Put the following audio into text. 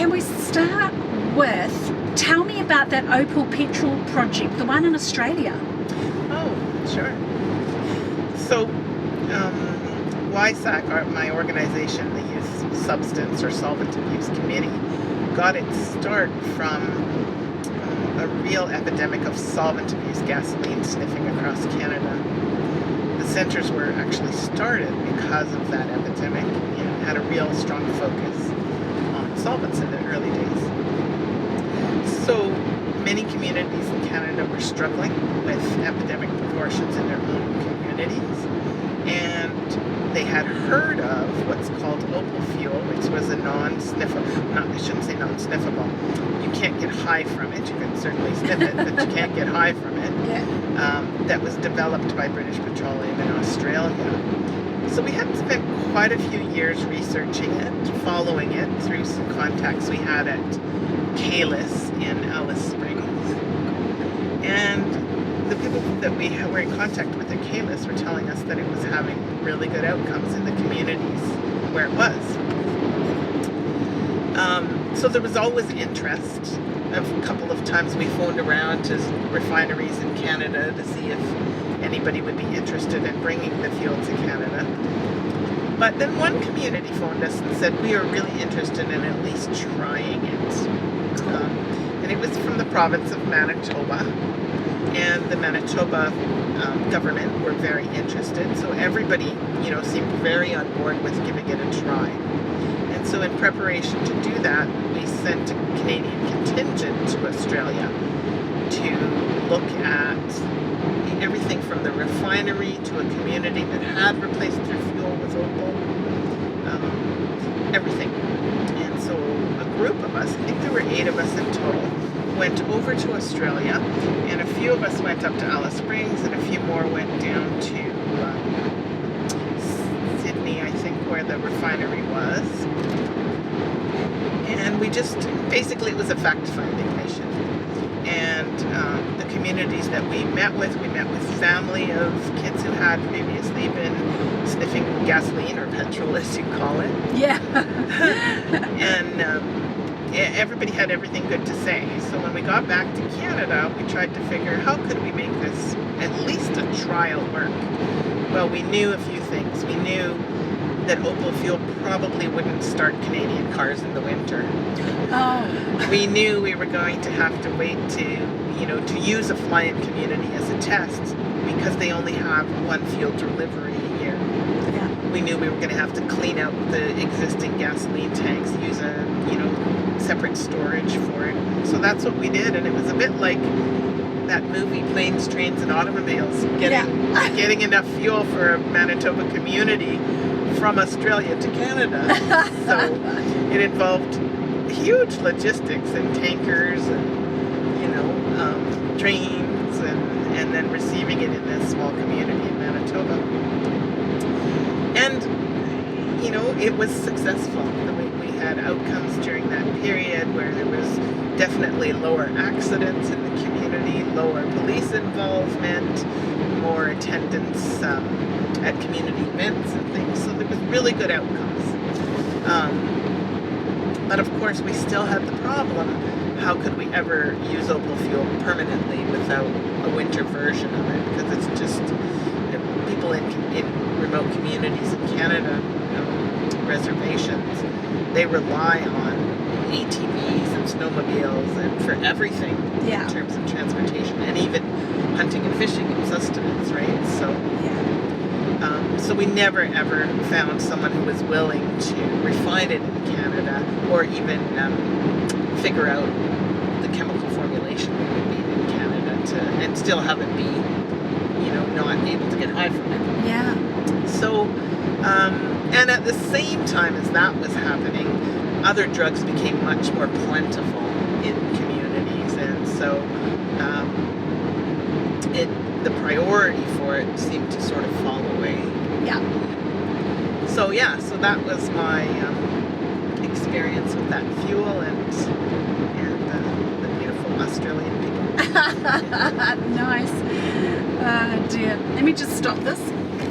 can we start with, tell me about that Opal Petrol project, the one in Australia. Oh, sure. So, YSAC, my organization, the Youth Substance or Solvent Abuse Committee, got its start from a real epidemic of solvent abuse gasoline sniffing across Canada. The centres were actually started because of that epidemic and had a real strong focus on solvents in the early days. So many communities in Canada were struggling with epidemic proportions in their own communities, and they had heard of what's called opal fuel, which was a non-sniffable, I shouldn't say non-sniffable. You can't get high from it. You can certainly sniff it, but you can't get high from it. Yeah. That was developed by British Petroleum in Australia. So we had spent quite a few years researching it, following it through some contacts we had at Kalis in Alice Springs. And the people that we were in contact with at Kalis were telling us that it was having really good outcomes in the communities where it was. So there was always interest. A couple of times we phoned around to refineries in Canada to see if anybody would be interested in bringing the fuel to Canada. But then one community phoned us and said, we are really interested in at least trying it. And it was from the province of Manitoba. And the Manitoba government were very interested. So everybody, seemed very on board with giving it a try. And so in preparation to do that, we sent a Canadian contingent to Australia to look at everything from the refinery to a community that had replaced their fuel with opal, everything. And so a group of us, I think there were 8 of us in total, went over to Australia, and a few of us went up to Alice Springs, and a few more went down to Sydney, I think, where the refinery was. And we just, basically it was a fact-finding mission. And the communities that we met with family of kids who had previously been sniffing gasoline or petrol, as you call it. Yeah. And everybody had everything good to say. So when we got back to Canada, we tried to figure how could we make this at least a trial work. Well, we knew a few things. We knew that opal fuel probably wouldn't start Canadian cars in the winter. Oh. We knew we were going to have to wait to use a fly-in community as a test because they only have one fuel delivery a year. Yeah. We knew we were going to have to clean out the existing gasoline tanks, use a separate storage for it. So that's what we did, and it was a bit like that movie Planes, Trains, and Automobiles, getting enough fuel for a Manitoba community from Australia to Canada. So it involved huge logistics and tankers and trains and then receiving it in this small community in Manitoba. And it was successful. We had outcomes during that period where there was definitely lower accidents in the community, lower police involvement, more attendance at community events and things. So there was really good outcomes. But of course, we still had the problem. How could we ever use opal fuel permanently without a winter version of it? Because it's just people in remote communities in Canada, reservations, they rely on ATVs and snowmobiles and for everything in terms of transportation and even hunting and fishing and sustenance, right? So we never ever found someone who was willing to refine it in Canada or even figure out the chemical formulation we would need in Canada and still have it be, not able to get high from it. Yeah. So, and at the same time as that was happening, other drugs became much more plentiful in communities, and so the priority for it seemed to sort of fall away. Yeah. So that was my experience with that fuel and the beautiful Australian people. Nice. Dear. Let me just stop this.